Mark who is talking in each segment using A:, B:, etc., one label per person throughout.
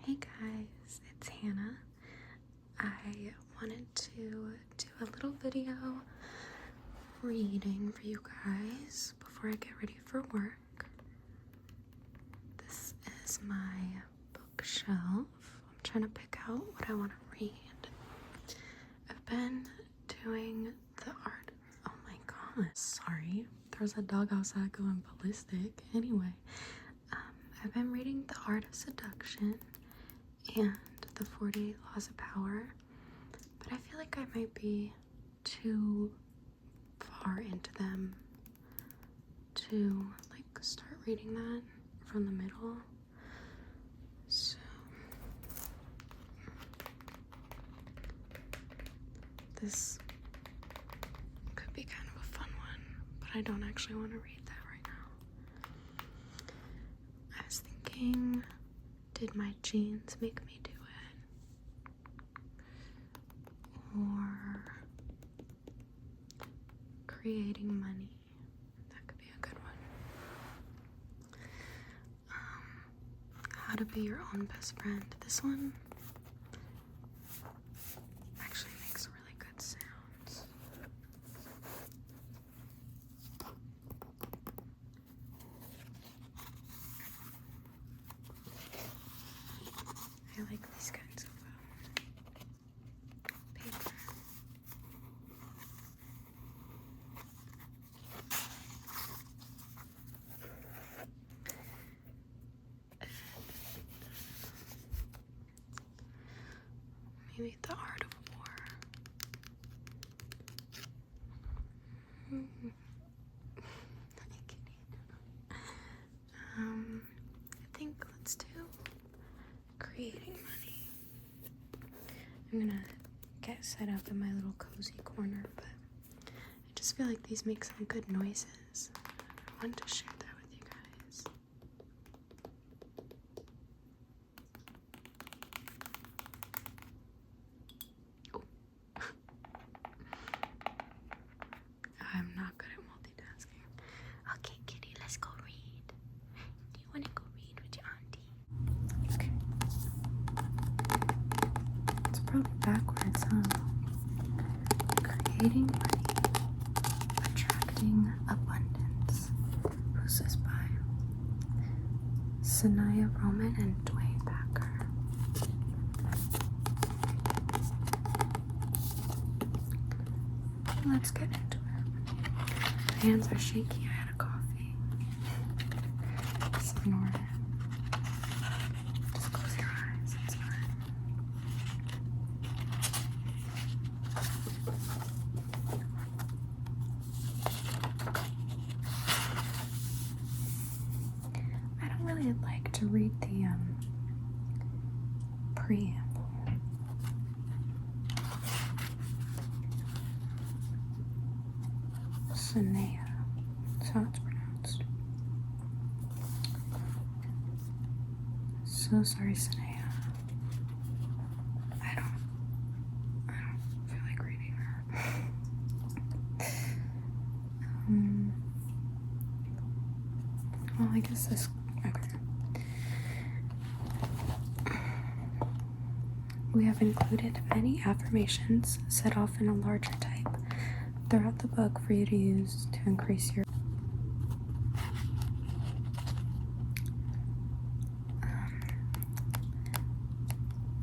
A: Hey guys, it's Hannah. I wanted to do a little video reading for you guys before I get ready for work. This is my bookshelf. I'm trying to pick out what I want to read. I've been doing the art. Oh my god, sorry. There's a dog outside going ballistic. Anyway, I've been reading The Art of Seduction and the 48 Laws of Power, but I feel like I might be too far into them to like start reading that from the middle. So this could be kind of a fun one, but I don't actually want to read that right now. I was thinking, did my jeans make me do it? Or creating money? That could be a good one. How to be your own best friend. This one actually makes really good sounds. I like these kinds of paper. Maybe The Art of War. I think let's do creating money. I'm gonna get set up in my little cozy corner, but I just feel like these make some good noises. I wanted to share that with you guys. Oh. I'm not good at multitasking. Okay, kitty, let's go read. Do you want to go read with your auntie? Okay. It's probably backwards, huh? Creating money, attracting abundance. Who's this by? Sanaya Roman and Dwayne Packer. Let's get into it. My hands are shaky. I had a coffee. Just ignore it. Just close your eyes. It's fine. I don't really like to read the preamble. Sanaya. That's how it's pronounced. So sorry, Sanaya. I don't feel like reading her. Well, I guess this. Okay. We have included many affirmations set off in a larger type throughout the book for you to use to increase your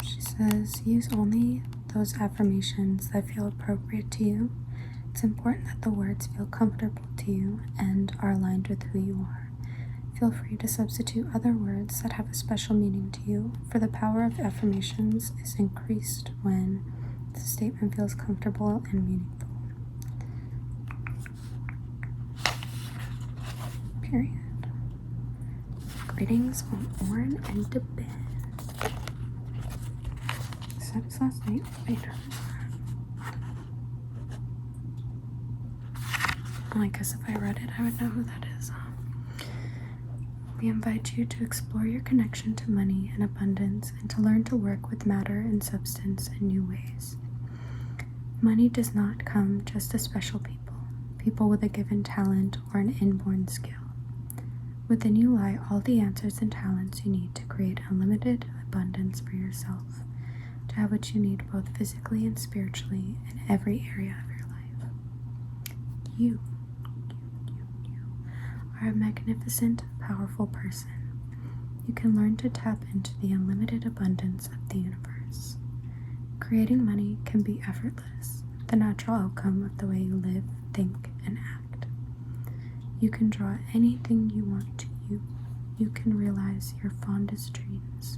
A: she says use only those affirmations that feel appropriate to you. It's important that the words feel comfortable to you and are aligned with who you are. Feel free to substitute other words that have a special meaning to you, for the power of affirmations is increased when the statement feels comfortable and meaningful. Period. Greetings from Oren and to Ben. Is that his last name? Wait, well, I guess if I read it, I would know who that is. We invite you to explore your connection to money and abundance and to learn to work with matter and substance in new ways. Money does not come just to special people with a given talent or an inborn skill. Within you lie all the answers and talents you need to create unlimited, abundance for yourself, to have what you need both physically and spiritually in every area of your life. You are a magnificent, powerful person. You can learn to tap into the unlimited abundance of the universe. Creating money can be effortless, the natural outcome of the way you live, think, and act. You can draw anything you want to you. You can realize your fondest dreams.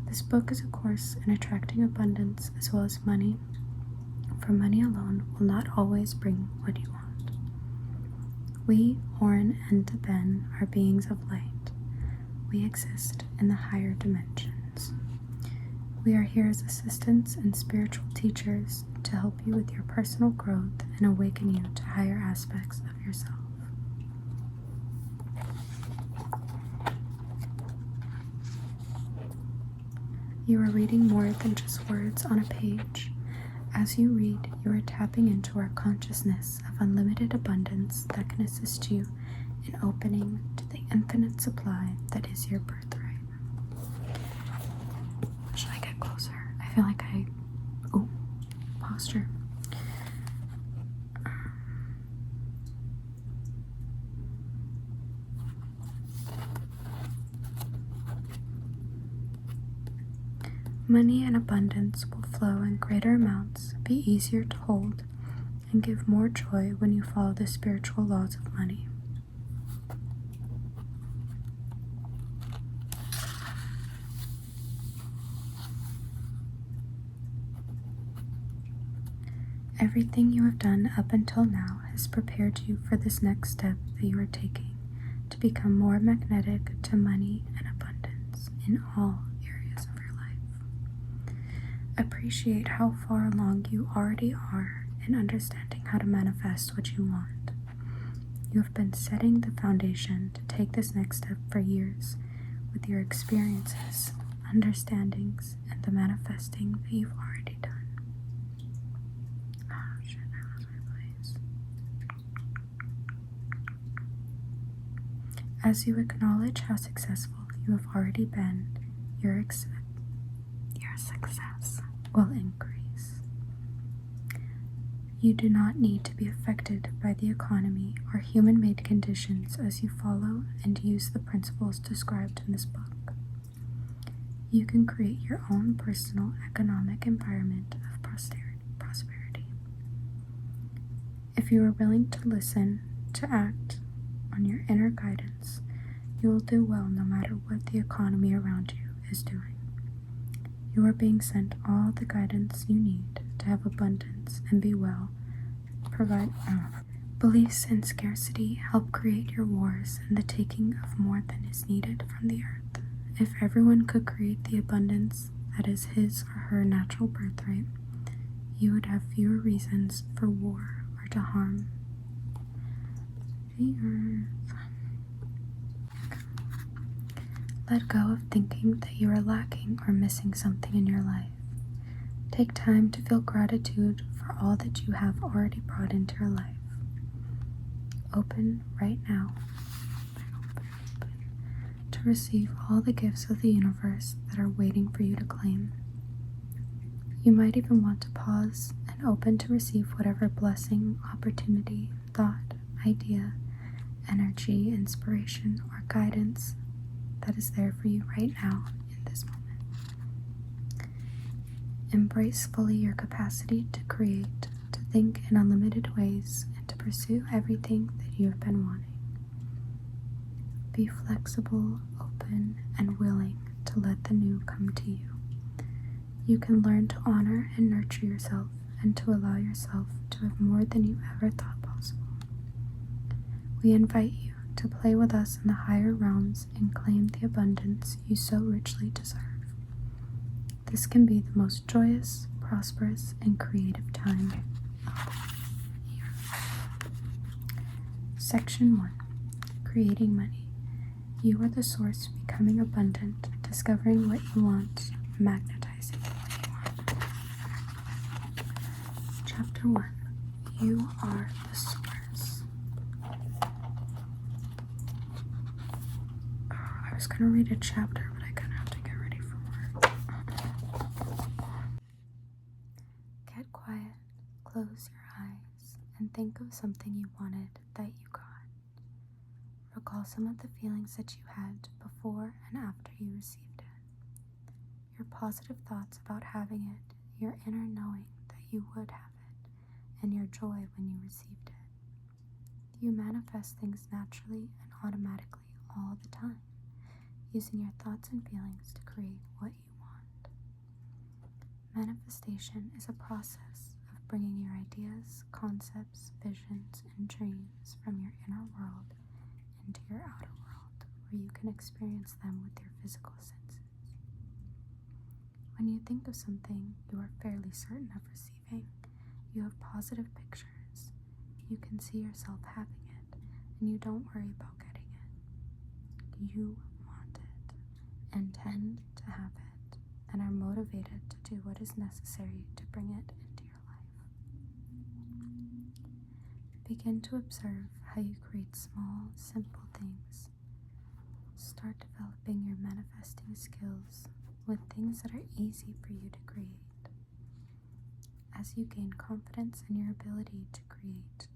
A: This book is a course in attracting abundance as well as money, for money alone will not always bring what you want. We, Oren and Ben, are beings of light. We exist in the higher dimensions. We are here as assistants and spiritual teachers to help you with your personal growth and awaken you to higher aspects of yourself. You are reading more than just words on a page. As you read, you are tapping into our consciousness of unlimited abundance that can assist you in opening to the infinite supply that is your birthright. Should I get closer? I feel like posture. Money and abundance will flow in greater amounts, be easier to hold, and give more joy when you follow the spiritual laws of money. Everything you have done up until now has prepared you for this next step that you are taking to become more magnetic to money and abundance in all areas of your life. Appreciate how far along you already are in understanding how to manifest what you want. You have been setting the foundation to take this next step for years with your experiences, understandings, and the manifesting that you've already done. As you acknowledge how successful you have already been, your success will increase. You do not need to be affected by the economy or human-made conditions as you follow and use the principles described in this book. You can create your own personal economic environment of prosperity. If you are willing to listen, to act on your inner guidance, you will do well no matter what the economy around you is doing. You are being sent all the guidance you need to have abundance and be well. Provide enough. Beliefs in scarcity help create your wars and the taking of more than is needed from the earth. If everyone could create the abundance that is his or her natural birthright, you would have fewer reasons for war or to harm the earth. Let go of thinking that you are lacking or missing something in your life. Take time to feel gratitude for all that you have already brought into your life. Open right now to receive all the gifts of the universe that are waiting for you to claim. You might even want to pause and open to receive whatever blessing, opportunity, thought, idea, energy, inspiration, or guidance that is there for you right now in this moment. Embrace fully your capacity to create, to think in unlimited ways, and to pursue everything that you have been wanting. Be flexible, open, and willing to let the new come to you. You can learn to honor and nurture yourself and to allow yourself to have more than you ever thought possible. We invite you to play with us in the higher realms and claim the abundance you so richly deserve. This can be the most joyous, prosperous, and creative time of your life. Section 1. Creating money. You are the source, becoming abundant, discovering what you want, magnetizing what you want. Chapter 1. You are the source. I was going to read a chapter, but I kind of have to get ready for work. Close your eyes and think of something you wanted that you got. Recall some of the feelings that you had before and after you received it. Your positive thoughts about having it, your inner knowing that you would have it, and your joy when you received it. You manifest things naturally and automatically all the time, using your thoughts and feelings to create what you want. Manifestation is a process of bringing your ideas, concepts, visions, and dreams from your inner world into your outer world, where you can experience them with your physical senses. When you think of something you are fairly certain of receiving, you have positive pictures. You can see yourself having it, and you don't worry about getting it. You want it, intend to have it, and are motivated to do what is necessary to bring it into your life. Begin to observe how you create small, simple things. Start developing your manifesting skills with things that are easy for you to create. As you gain confidence in your ability to create,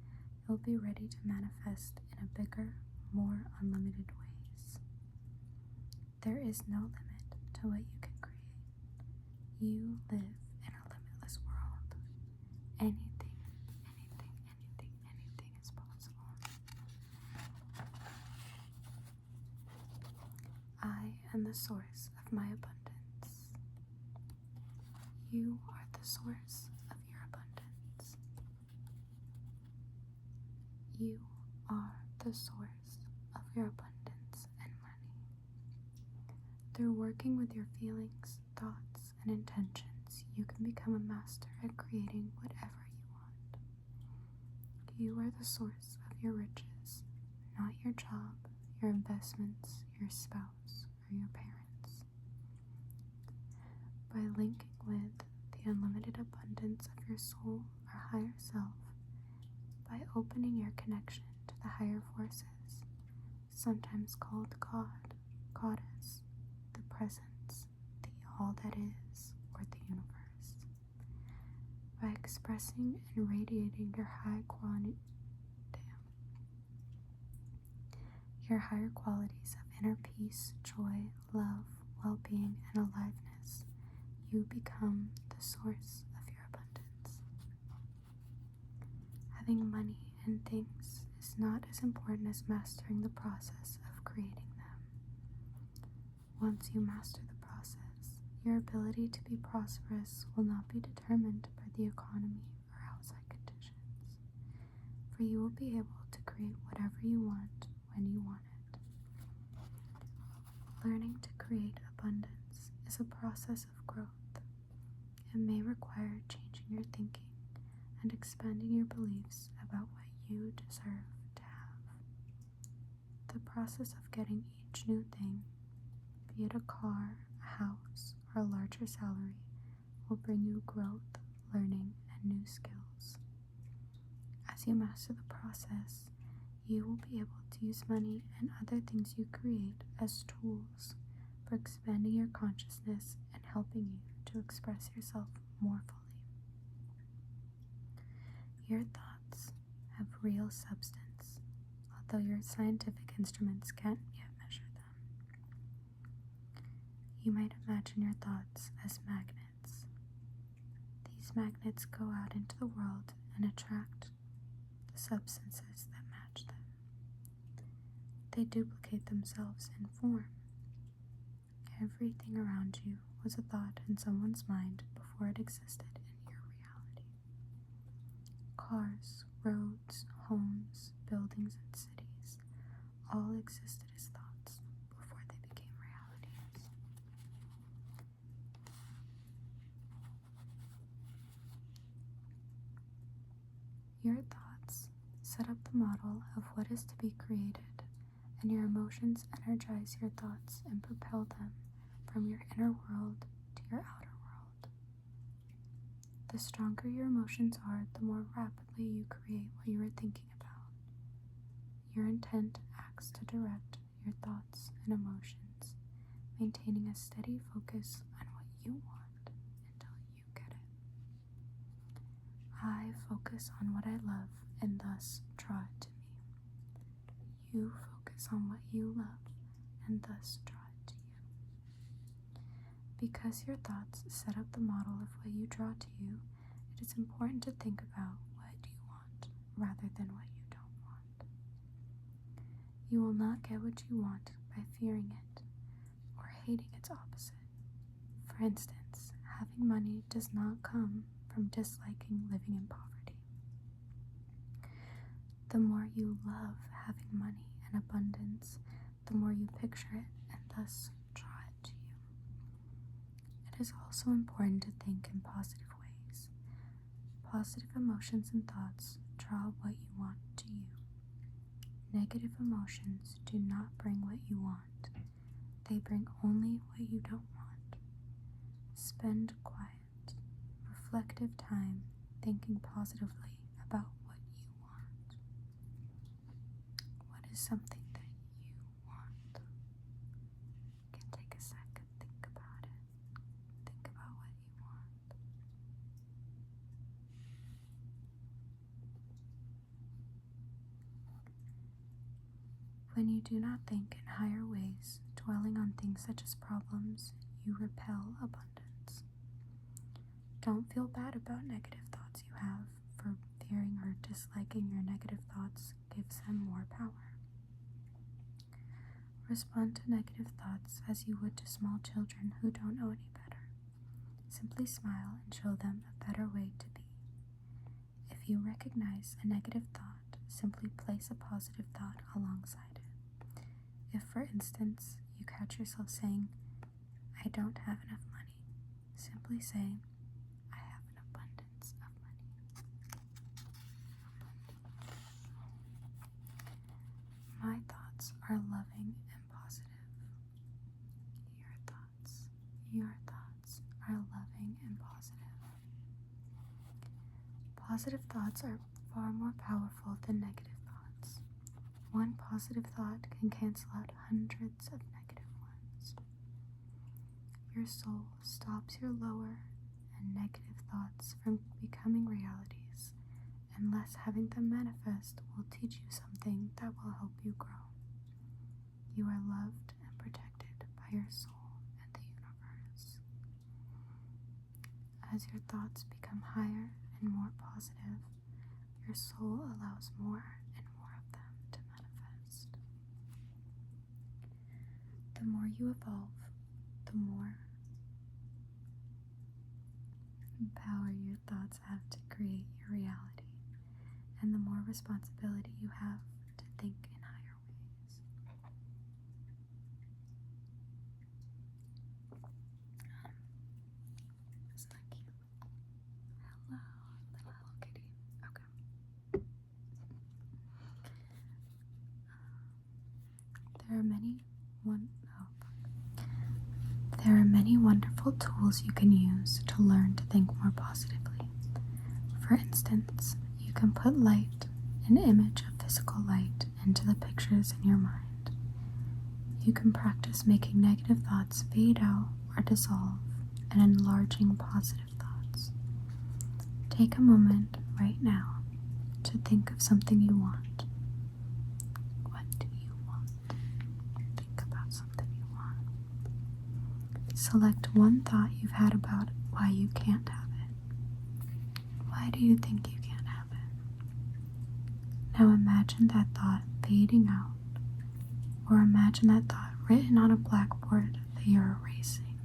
A: you'll be ready to manifest in a bigger, more unlimited ways. There is no limit to what you can create. You live in a limitless world. Anything is possible. I am the source of my abundance. You are the source of your abundance. You are the source of your abundance and money. Through working with your feelings, thoughts, and intentions, you can become a master at creating whatever you want. You are the source of your riches, not your job, your investments, your spouse, or your parents. By linking with the unlimited abundance of your soul or higher self, by opening your connection to the higher forces, sometimes called God, Goddess, the Presence, the All that is, or the Universe. By expressing and radiating your higher qualities of inner peace, joy, love, well-being, and aliveness, you become the source of your abundance. Having money and things is not as important as mastering the process of creating them. Once you master the process, your ability to be prosperous will not be determined by the economy or outside conditions, for you will be able to create whatever you want when you want it. Learning to create abundance is a process of growth. It may require changing your thinking and expanding your beliefs about what you deserve to have. The process of getting each new thing, be it a car, a house, or a larger salary, will bring you growth, learning, and new skills. As you master the process, you will be able to use money and other things you create as tools for expanding your consciousness and helping you to express yourself more fully. Your thoughts have real substance, although your scientific instruments can't yet measure them. You might imagine your thoughts as magnets. These magnets go out into the world and attract the substances that match them. They duplicate themselves in form. Everything around you was a thought in someone's mind before it existed in your reality. Cars, roads, homes, buildings, and cities all existed as thoughts before they became realities. Your thoughts set up the model of what is to be created, and your emotions energize your thoughts and propel them from your inner world to your outer world. The stronger your emotions are, the more rapidly you create what you are thinking about. Your intent acts to direct your thoughts and emotions, maintaining a steady focus on what you want until you get it. I focus on what I love and thus draw it to me. You focus on what you love and thus draw it to you. Because your thoughts set up the model of what you draw to you, it is important to think about what you want rather than what you don't want. You will not get what you want by fearing it or hating its opposite. For instance, having money does not come from disliking living in poverty. The more you love having money and abundance, the more you picture it and thus draw it to you. It is also important to think in positive ways. Positive emotions and thoughts draw what you want to you. Negative emotions do not bring what you want. They bring only what you don't want. Spend quiet, reflective time thinking positively about what you want. What is something that you want? You can take a second, think about it. Think about what you want. When you do not think in higher ways, dwelling on things such as problems, you repel abundance. Don't feel bad about negative thoughts you have, for fearing or disliking your negative thoughts gives them more power. Respond to negative thoughts as you would to small children who don't know any better. Simply smile and show them a better way to be. If you recognize a negative thought, simply place a positive thought alongside it. If, for instance, you catch yourself saying, "I don't have enough money," simply say, "I have an abundance of money." My thoughts are loving and positive. Your thoughts are loving and positive. Positive thoughts are far more powerful than negative thoughts. One positive thought can cancel out hundreds of negative ones. Your soul stops your lower and negative thoughts from becoming realities, and less having them manifest will teach you something that will help you grow. You are loved and protected by your soul and the universe. As your thoughts become higher and more positive, your soul allows more and more of them to manifest. The more you evolve, the more power your thoughts have to create your reality, and the more responsibility you have to think in higher ways. Isn't that cute? Hello, little Hello Kitty. Okay. There are many wonderful tools you can use to learn to think more positively. For instance, you can put light, an image of physical light, into the pictures in your mind. You can practice making negative thoughts fade out or dissolve and enlarging positive thoughts. Take a moment right now to think of something you want. What do you want? Think about something you want. Select one thought you've had about why you can't have it. Why do you think you can't have it? Now imagine that thought fading out, or imagine that thought written on a blackboard that you're erasing.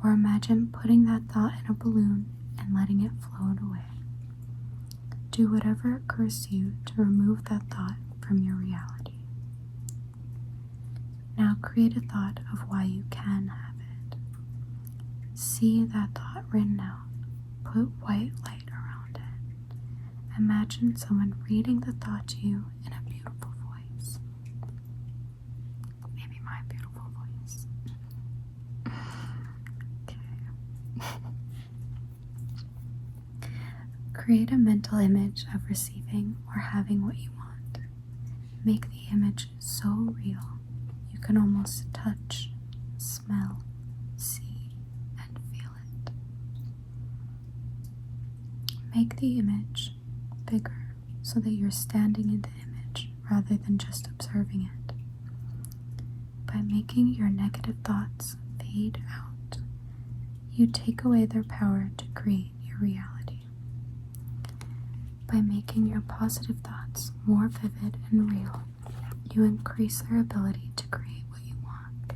A: Or imagine putting that thought in a balloon and letting it float away. Do whatever occurs to you to remove that thought from your reality. Now create a thought of why you can have it. See that thought written out. Put white light around it. Imagine someone reading the thought to you in a beautiful voice. Maybe my beautiful voice. Okay. Create a mental image of receiving or having what you want. Make the image so real you can almost touch, smell, see, and feel it. Make the image bigger so that you're standing in the image rather than just observing it. By making your negative thoughts fade out, you take away their power to create your reality. By making your positive thoughts more vivid and real, you increase their ability to create what you want.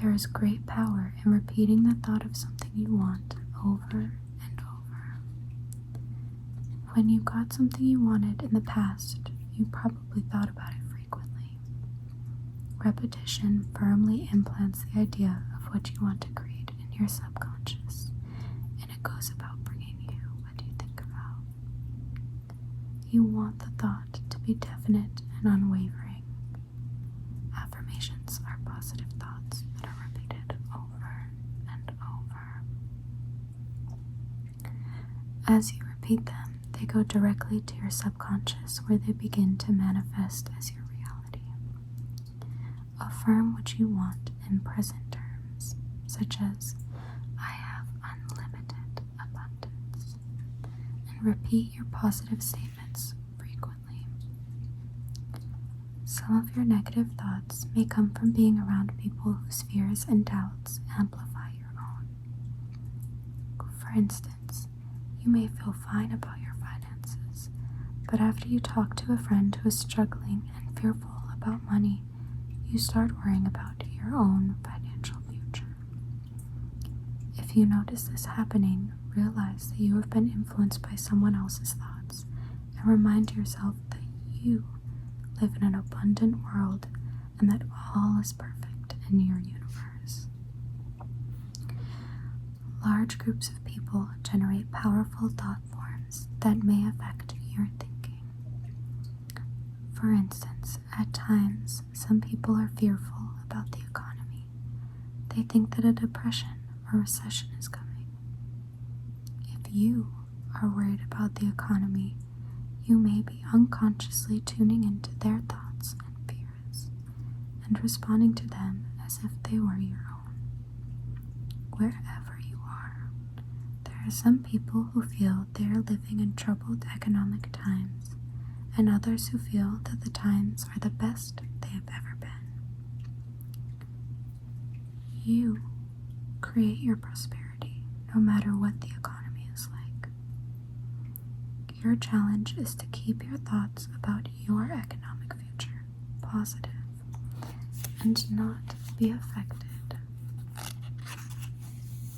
A: There is great power in repeating the thought of something you want over and over. When you got something you wanted in the past, you probably thought about it frequently. Repetition firmly implants the idea of what you want to create in your subconscious, and it goes about bringing you what you think about. You want the thought to be definite and unwavering. Affirmations are positive thoughts that are repeated over and over. As you repeat them, they go directly to your subconscious, where they begin to manifest as your reality. Affirm what you want in present terms, such as, I have unlimited abundance, and repeat your positive statements frequently. Some of your negative thoughts may come from being around people whose fears and doubts amplify your own. For instance, you may feel fine about your finances, but after you talk to a friend who is struggling and fearful about money, you start worrying about your own financial future. If you notice this happening, realize that you have been influenced by someone else's thoughts, and remind yourself that you live in an abundant world and that all is perfect in your universe. Large groups of people generate powerful thought forms that may affect your thinking. For instance, at times, some people are fearful about the economy. They think that a depression or recession is coming. If you are worried about the economy, you may be unconsciously tuning into their thoughts and fears and responding to them as if they were your own. Wherever you are, there are some people who feel they are living in troubled economic times, and others who feel that the times are the best they have ever been. You create your prosperity no matter what the economy is like. Your challenge is to keep your thoughts about your economic future positive and not be affected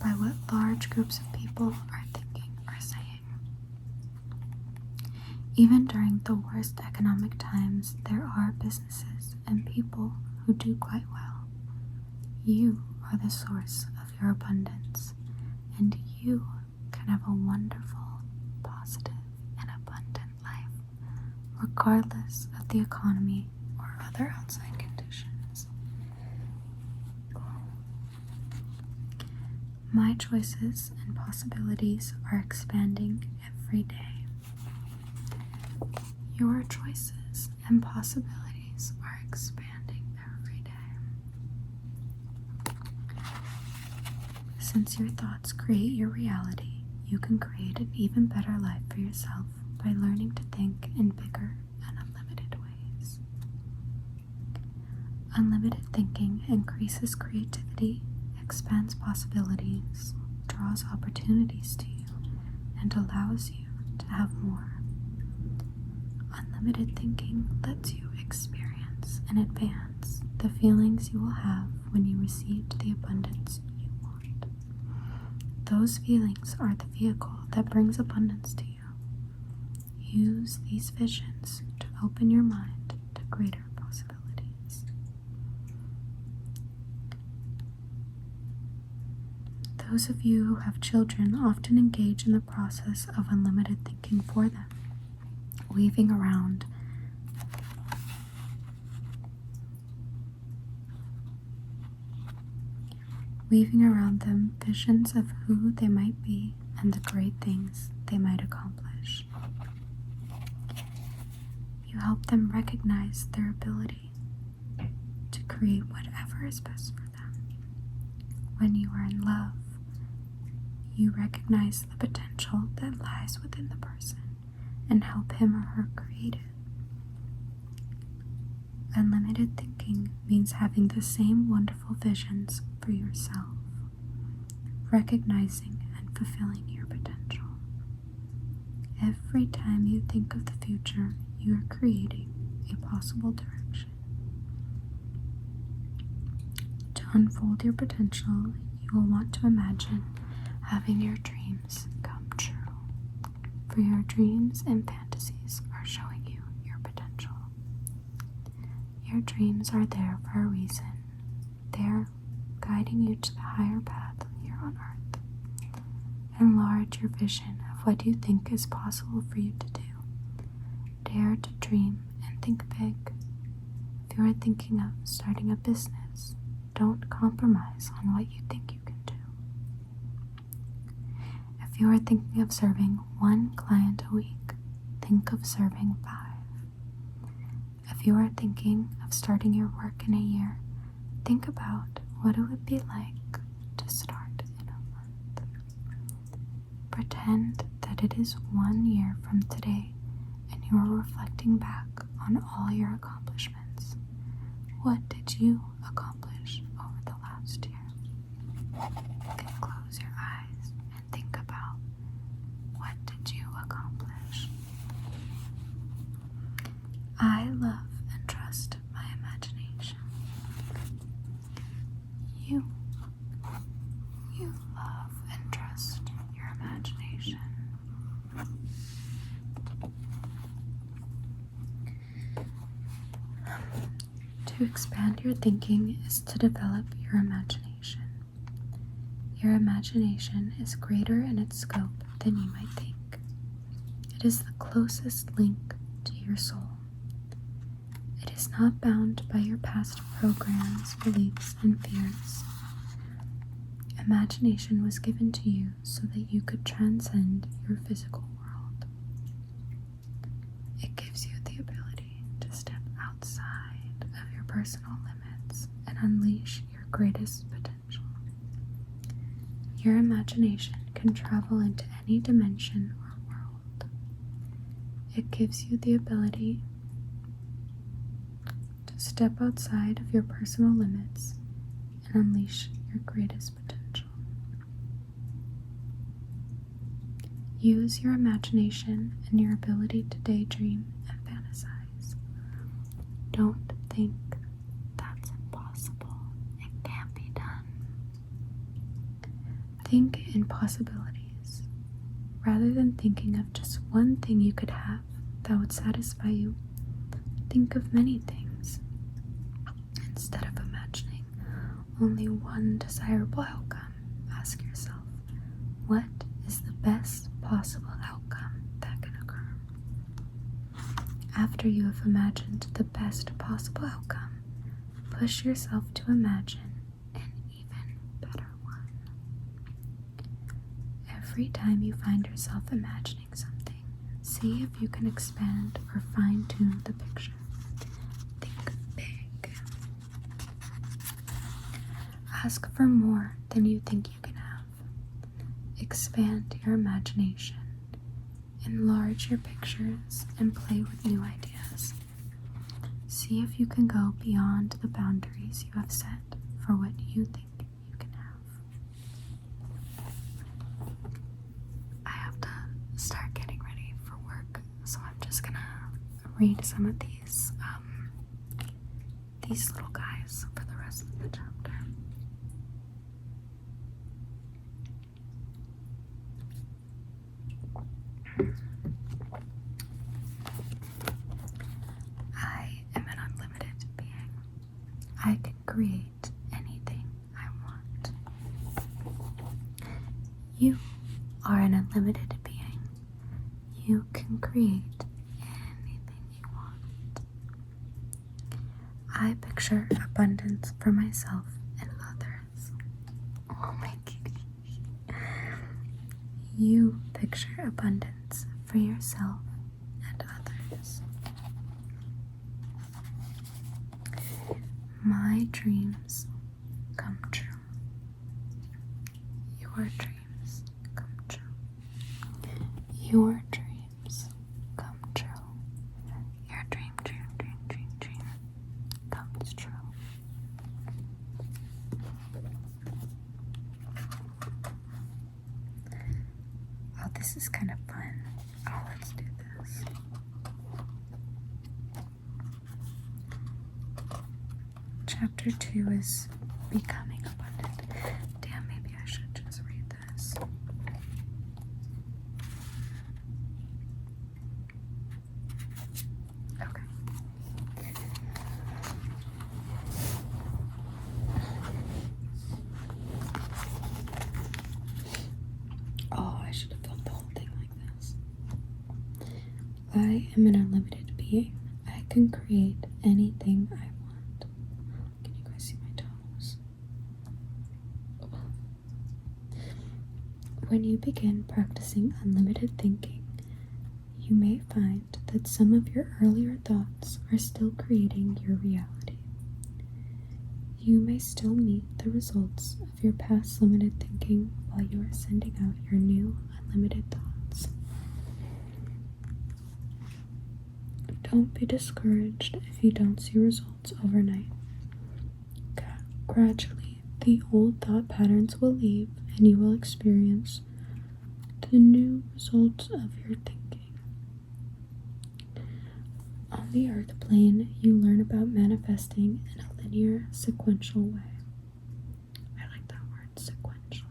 A: by what large groups of people are thinking or saying. Even during the worst economic times, there are businesses and people who do quite well. You are the source of your abundance, and you can have a wonderful, positive, and abundant life, regardless of the economy or other outside conditions. My choices and possibilities are expanding every day. Your choices and possibilities are expanding every day. Since your thoughts create your reality, you can create an even better life for yourself by learning to think in bigger and unlimited ways. Unlimited thinking increases creativity, expands possibilities, draws opportunities to you, and allows you to have more. Unlimited thinking lets you experience in advance the feelings you will have when you received the abundance you want. Those feelings are the vehicle that brings abundance to you. Use these visions to open your mind to greater possibilities. Those of you who have children often engage in the process of unlimited thinking for them, weaving around them visions of who they might be and the great things they might accomplish. You help them recognize their ability to create whatever is best for them. When you are in love, you recognize the potential that lies within the person and help him or her create it. Unlimited thinking means having the same wonderful visions for yourself, recognizing and fulfilling your potential. Every time you think of the future, you are creating a possible direction. To unfold your potential, you will want to imagine having your dreams come true. For your dreams and fantasies are showing you your potential. Your dreams are there for a reason. They are guiding you to the higher path here on earth. Enlarge your vision of what you think is possible for you to do. Dare to dream and think big. If you are thinking of starting a business, don't compromise on what you think you can do. If you are thinking of serving 1 client a week, think of serving 5. If you are thinking of starting your work in a year, think about what it would be like to start in a month. Pretend that it is 1 year from today and you are reflecting back on all your accomplishments. What did you accomplish over the last year? You can close your eyes and think about what did you accomplish. I love and trust my imagination. You love and trust your imagination. To expand your thinking is to develop your imagination. Your imagination is greater in its scope than you might think. It is the closest link to your soul. It is not bound by your past programs, beliefs, and fears. Imagination was given to you so that you could transcend your physical world. It gives you the ability to step outside of your personal limits and unleash your greatest potential. Your imagination can travel into any dimension or world. It gives you the ability to step outside of your personal limits and unleash your greatest potential. Use your imagination and your ability to daydream and fantasize. Don't think that's impossible. It can't be done. Think in possibilities. Rather than thinking of just one thing you could have that would satisfy you, think of many things. Instead of imagining only one desirable outcome, ask yourself, what is the best possible outcome that can occur? After you have imagined the best possible outcome, push yourself to imagine an even better one. Every time you find yourself imagining something, see if you can expand or fine-tune the picture. Think big. Ask for more than you think you can have. Expand your imagination. Enlarge your pictures and play with new ideas. See if you can go beyond the boundaries you have set for what you think you can have. I have to start getting ready for work, so I'm just gonna read some of these little guys for the rest of the chapter. I am an unlimited being. I can create anything I want. You are an unlimited being. You can create anything you want. I picture abundance for myself and others. Oh my goodness. You picture abundance for yourself and others. My dreams come true. Your dreams your dreams come true. Your dream comes true. Oh, this is kind of fun. Oh, let's do this. Chapter 2 is Becoming Abundant. Damn, maybe I should just read this. Okay. Oh, I should have filmed the whole thing like this. I am an unlimited being. I can create anything I want. Can you guys see my toes? When you begin practicing unlimited thinking, you may find that some of your earlier thoughts are still creating your reality. You may still meet the results of your past limited thinking while you are sending out your new unlimited thoughts. Don't be discouraged if you don't see results overnight. Gradually, the old thought patterns will leave and you will experience the new results of your thinking. On the earth plane, you learn about manifesting in a linear, sequential way. I like that word, sequential.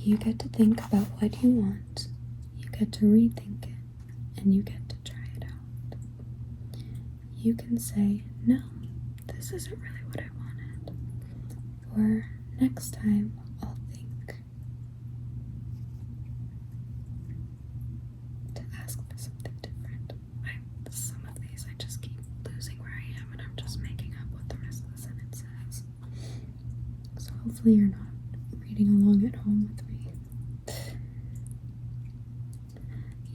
A: You get to think about what you want, you get to rethink it, and you get to try it out. You can say, no, this isn't really what I wanted. Or, next time, I'll think. To ask for something different. Some of these, I just keep losing where I am, and I'm just making up what the rest of the sentence says. So hopefully you're not reading along at home with me.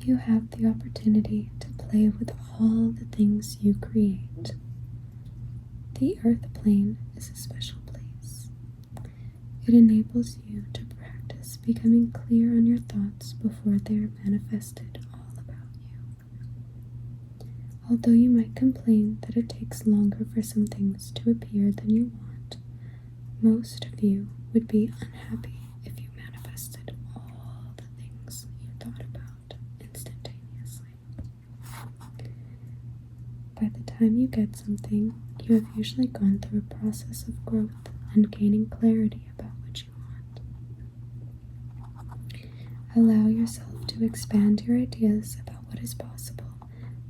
A: You have the opportunity to play with all the things you create. The earth plane is a special place. It enables you to practice becoming clear on your thoughts before they are manifested all about you. Although you might complain that it takes longer for some things to appear than you want, most of you would be unhappy if you manifested all the things you thought about instantaneously. By the time you get something, you have usually gone through a process of growth and gaining clarity about what you want. Allow yourself to expand your ideas about what is possible,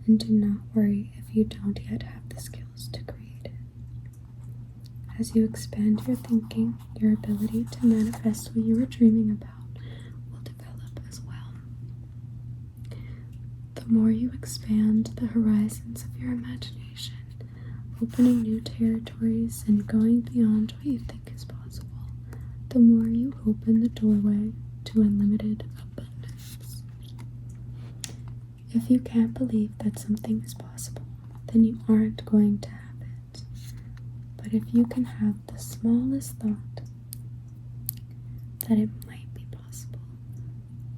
A: and do not worry if you don't yet have the skills to create it. As you expand your thinking, your ability to manifest what you were dreaming about will develop as well. The more you expand the horizons of your imagination, opening new territories and going beyond what you think is possible, the more you open the doorway to unlimited abundance. If you can't believe that something is possible, then you aren't going to have it. But if you can have the smallest thought that it might be possible,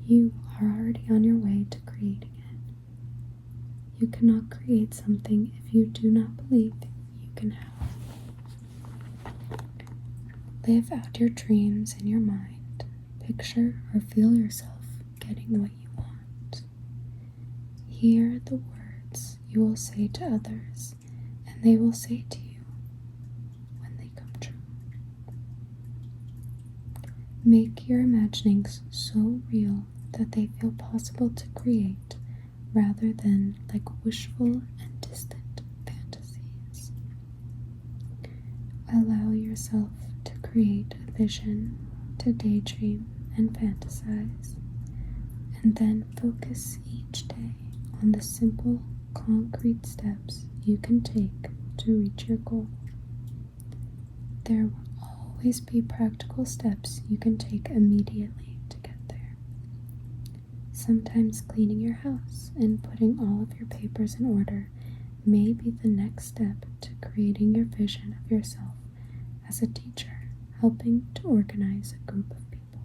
A: you are already on your way to creating it. You cannot create something if you do not believe you can have it. Live out your dreams in your mind. Picture or feel yourself getting what you want. Hear the words you will say to others, and they will say to you when they come true. Make your imaginings so real that they feel possible to create, rather than like wishful and distant fantasies. Allow yourself to create a vision, to daydream and fantasize, and then focus each day on the simple, concrete steps you can take to reach your goal. There will always be practical steps you can take immediately to get there. Sometimes cleaning your house and putting all of your papers in order may be the next step to creating your vision of yourself as a teacher, helping to organize a group of people.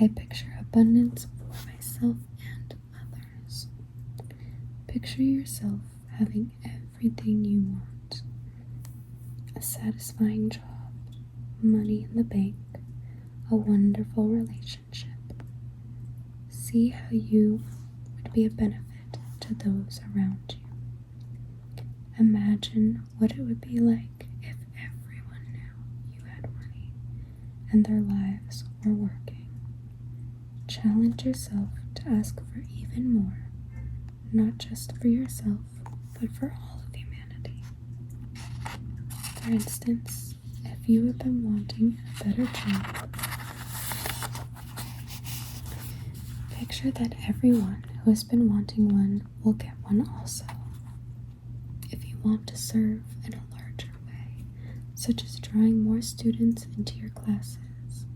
A: I picture abundance for myself and others. Picture yourself having everything you want. A satisfying job, money in the bank, a wonderful relationship. See how you would be a benefit to those around you. Imagine what it would be like if everyone knew you had money and their lives were working. Challenge yourself to ask for even more, not just for yourself, but for all of humanity. For instance, if you have been wanting a better job, picture that everyone who has been wanting one will get one also. If you want to serve in a larger way, such as drawing more students into your classes,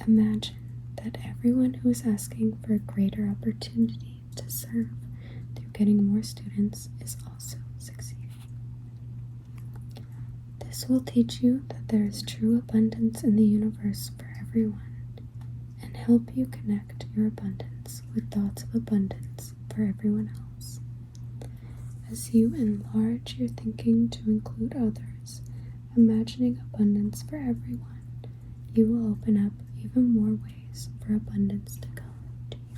A: imagine that everyone who is asking for a greater opportunity to serve through getting more students is also succeeding. This will teach you that there is true abundance in the universe for everyone and help you connect your abundance with thoughts of abundance for everyone else. As you enlarge your thinking to include others, imagining abundance for everyone, you will open up even more ways for abundance to come to you.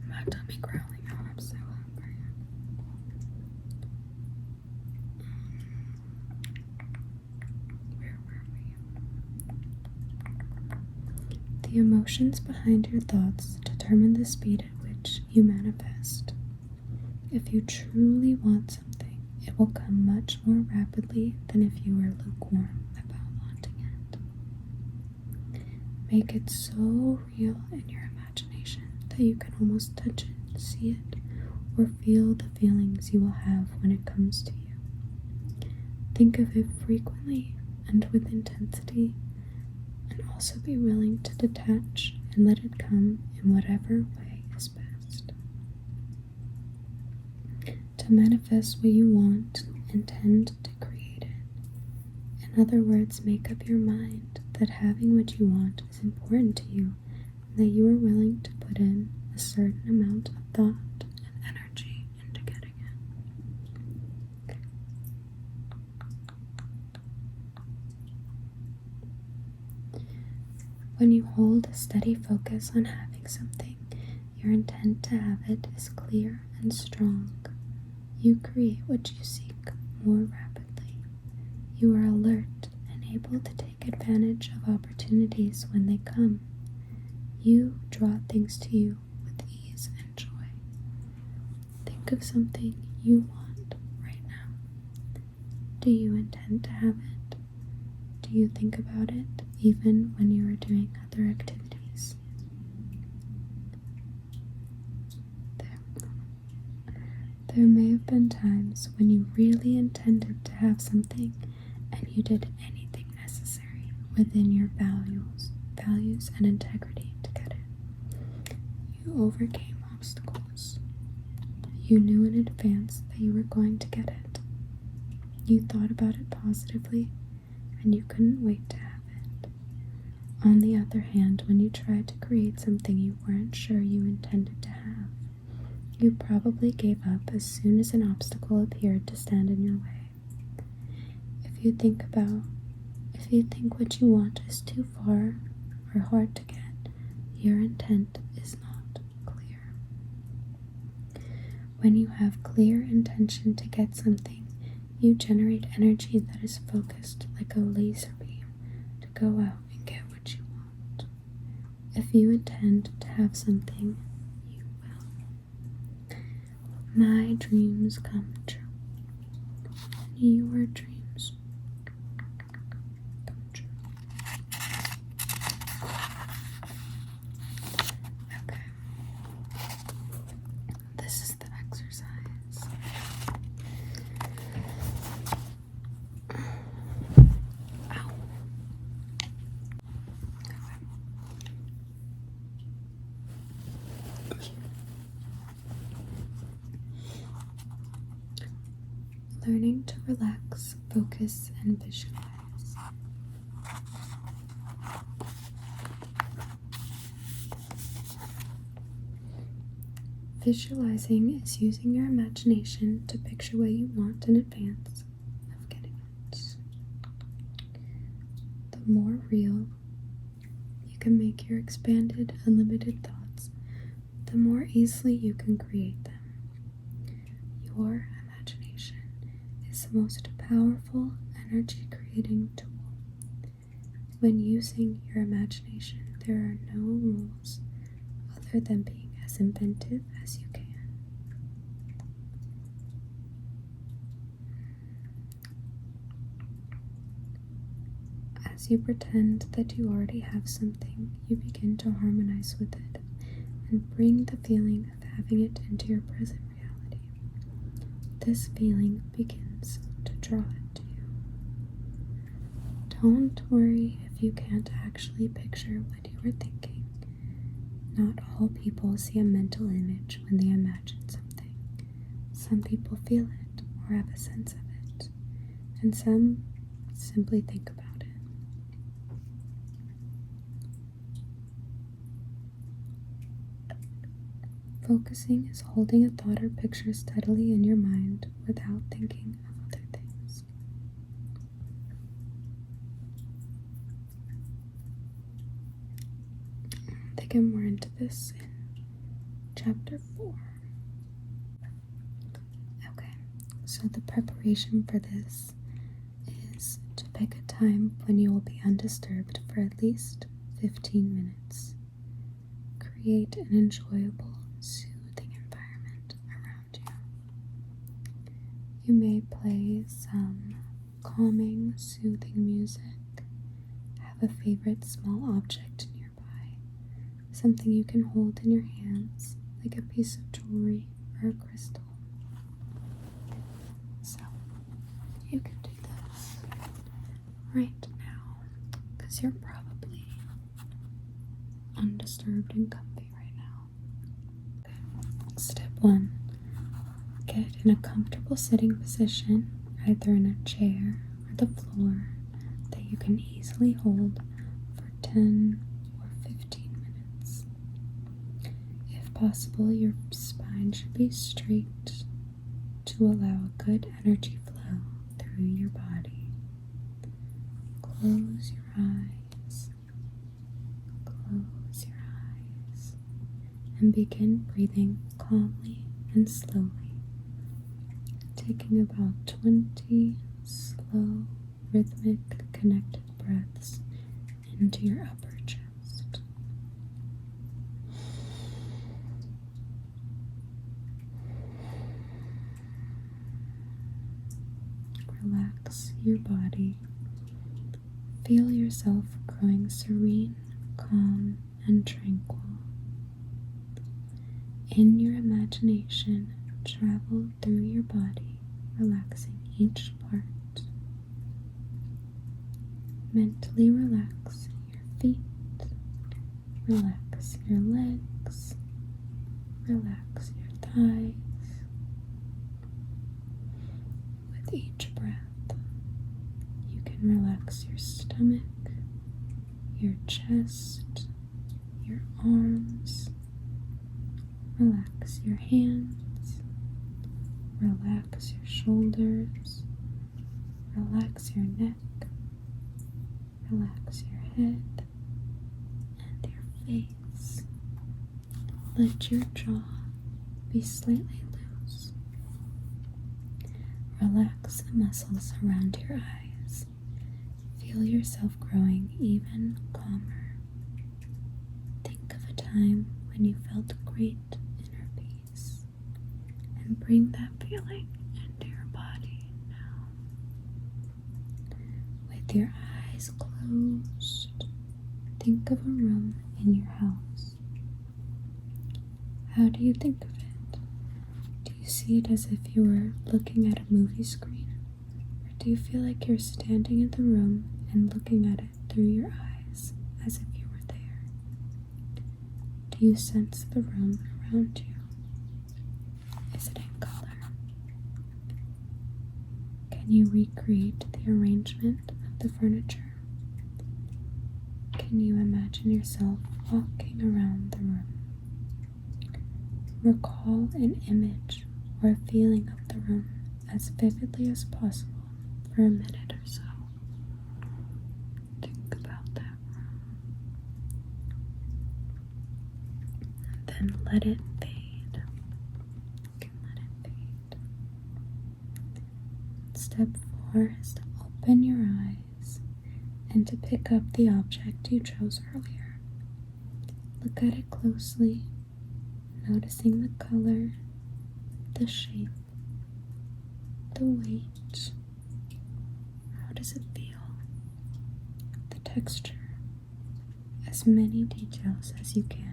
A: My tummy growling now, I'm so hungry. Where were we? The emotions behind your thoughts determine the speed at which you manifest. If you truly want something, it will come much more rapidly than if you were lukewarm about wanting it. Make it so real in your imagination that you can almost touch it, see it, or feel the feelings you will have when it comes to you. Think of it frequently and with intensity, and also be willing to detach and let it come in whatever way is best. To manifest what you want, intend to create it. In other words, make up your mind that having what you want is important to you and that you are willing to put in a certain amount of thought and energy into getting it. When you hold a steady focus on having something, your intent to have it is clear and strong. You create what you seek more rapidly. You are alert and able to take advantage of opportunities when they come. You draw things to you with ease and joy. Think of something you want right now. Do you intend to have it? Do you think about it even when you are doing other activities? There may have been times when you really intended to have something and you did anything necessary within your values and integrity to get it. You overcame obstacles. You knew in advance that you were going to get it. You thought about it positively and you couldn't wait to have it. On the other hand, when you tried to create something you weren't sure you intended to have, you probably gave up as soon as an obstacle appeared to stand in your way. If you think what you want is too far or hard to get, your intent is not clear. When you have clear intention to get something, you generate energy that is focused like a laser beam to go out and get what you want. If you intend to have something, my dreams come true. Your dreams come true. Okay. This is the exercise. Ow. learning to relax, focus, and visualize. Visualizing is using your imagination to picture what you want in advance of getting it. The more real you can make your expanded, unlimited thoughts, the more easily you can create them. Your imagination is the most powerful energy creating tool. When using your imagination, there are no rules other than being as inventive as you can. As you pretend that you already have something, you begin to harmonize with it and bring the feeling of having it into your present reality. This feeling begins to draw it to you. Don't worry if you can't actually picture what you are thinking. Not all people see a mental image when they imagine something. Some people feel it or have a sense of it, and some simply think about it. Focusing is holding a thought or picture steadily in your mind without thinking of other things. They get more into this in chapter 4. Okay, so the preparation for this is to pick a time when you will be undisturbed for at least 15 minutes. Create an enjoyable, soothing environment around you. You may play some calming, soothing music. Have a favorite small object nearby, something you can hold in your hands, like a piece of jewelry or a crystal. So, you can do this right now, because you're probably undisturbed and comfy right now. Step 1. Get in a comfortable sitting position, either in a chair or the floor, that you can easily hold for 10 or 15 minutes. If possible, your spine should be straight to allow a good energy flow through your body. Close your eyes. Close your eyes. And begin breathing calmly and slowly, taking about 20 slow, rhythmic, connected breaths into your upper chest. Relax your body. Feel yourself growing serene, calm, and tranquil. In your imagination, travel through your body, relaxing each part. Mentally relax your feet, relax your legs, relax your thighs. With each breath, you can relax your stomach, your chest, your arms. Relax your hands, relax your shoulders, relax your neck, relax your head and your face. Let your jaw be slightly loose. Relax the muscles around your eyes. Feel yourself growing even calmer. Think of a time when you felt great inner peace, and bring that feeling into your body now. With your eyes closed, think of a room in your house. How do you think of it? Do you see it as if you were looking at a movie screen? Or do you feel like you're standing in the room and looking at it through your eyes as if you were there? Do you sense the room around you? Is it in color? Can you recreate the arrangement of the furniture? Can you imagine yourself walking around the room? Recall an image or a feeling of the room as vividly as possible for a minute or so. Think about that room. And then let it fade. You can let it fade. Step 4 is to open your eyes and to pick up the object you chose earlier. Look at it closely, noticing the color, the shape, the weight. How does it feel? The texture. As many details as you can.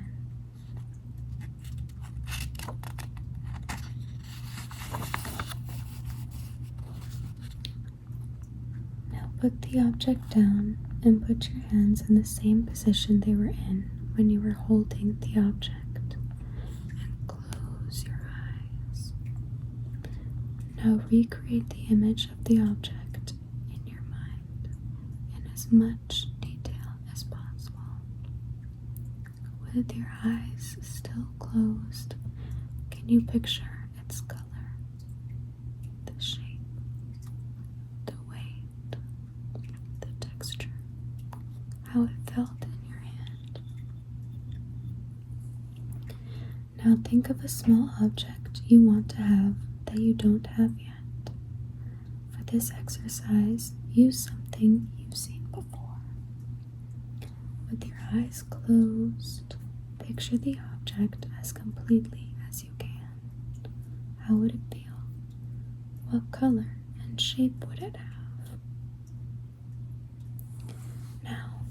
A: Now put the object down and put your hands in the same position they were in when you were holding the object. Close your eyes. Now recreate the image of the object in your mind in as much detail as possible. With your eyes still closed, can you picture its color, the shape, the weight, the texture, how it felt in your hand? Now think of a small object you want to have that you don't have yet. For this exercise, use something you've seen before. With your eyes closed, picture the object as completely as you can. How would it feel? What color and shape would it have? Now,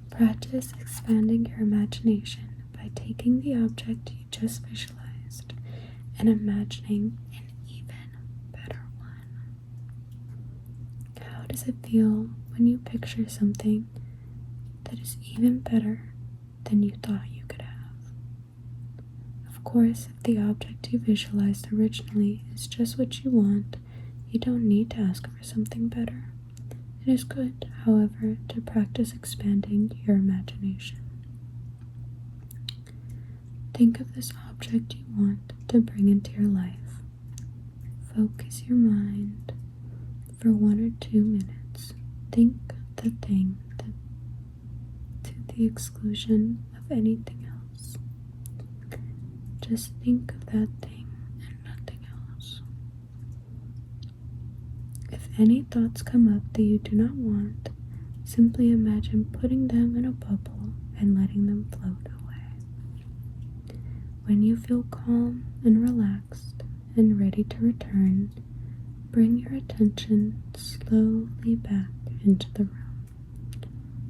A: practice expanding your imagination by taking the object you just visualized and imagining an even better one. How does it feel when you picture something that is even better than you thought you could have? Of course, if the object you visualized originally is just what you want, you don't need to ask for something better. It is good, however, to practice expanding your imagination. Think of this object you want to bring into your life. Focus your mind for 1 or 2 minutes. Think the thing to the exclusion of anything else. Just think of that thing and nothing else. If any thoughts come up that you do not want, simply imagine putting them in a bubble and letting them float away. When you feel calm and relaxed and ready to return, bring your attention slowly back into the room.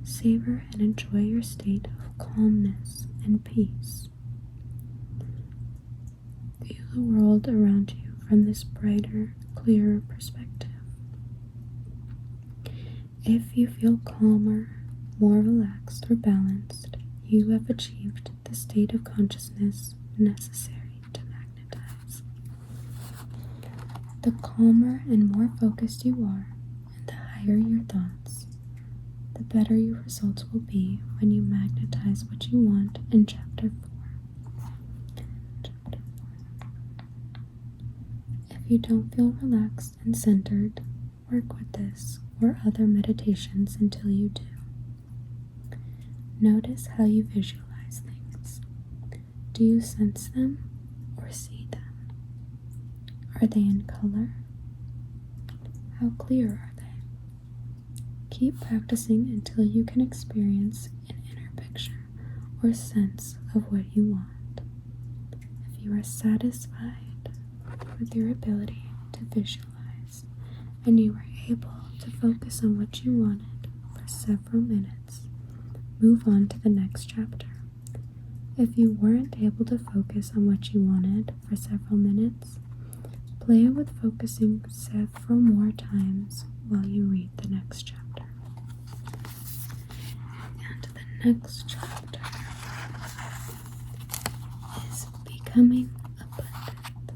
A: Savor and enjoy your state of calmness and peace. View the world around you from this brighter, clearer perspective. If you feel calmer, more relaxed, or balanced, you have achieved the state of consciousness necessary to magnetize. The calmer and more focused you are, and the higher your thoughts, the better your results will be when you magnetize what you want in Chapter 4. If you don't feel relaxed and centered, work with this or other meditations until you do. Notice how you visualize things. Do you sense them or see them? Are they in color? How clear are they? Keep practicing until you can experience an inner picture or sense of what you want. If you are satisfied with your ability to visualize and you are able to focus on what you wanted for several minutes, move on to the next chapter. If you weren't able to focus on what you wanted for several minutes, play with focusing several more times while you read the next chapter. And the next chapter is Becoming Abundant.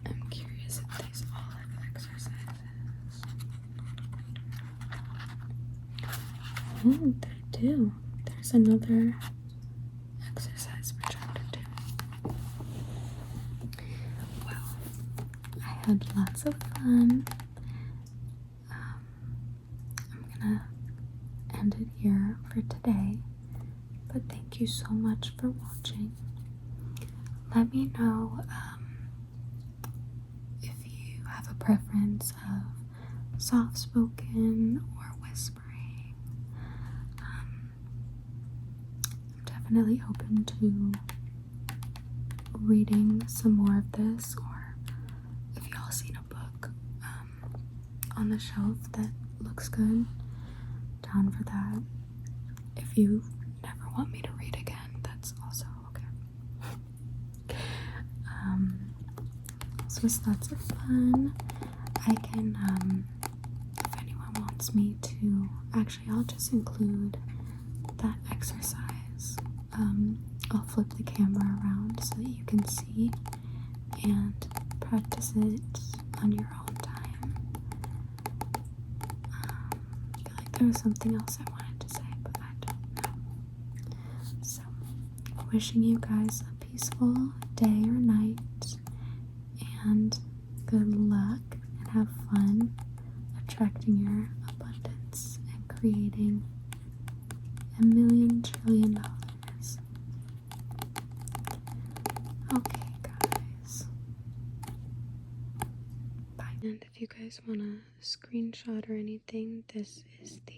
A: I'm curious if these all have do. There's another exercise projector too. Well, I had lots of fun. I'm gonna end it here for today, but thank you so much for watching. Let me know if you have a preference of soft-spoken or whispering. I'm definitely open to reading some more of this, or if y'all seen a book on the shelf that looks good, down for that. If you never want me to read again, that's also okay. So it's lots of fun. I can, if anyone wants me to, actually I'll just include that exercise. I'll flip the camera around so that you can see and practice it on your own time. I feel like there was something else I wanted to say, but I don't know. So, wishing you guys a peaceful day or night, and good luck, and have fun attracting your abundance and creating $1,000,000 trillion. Okay, guys. Bye. And if you guys want a screenshot or anything, this is the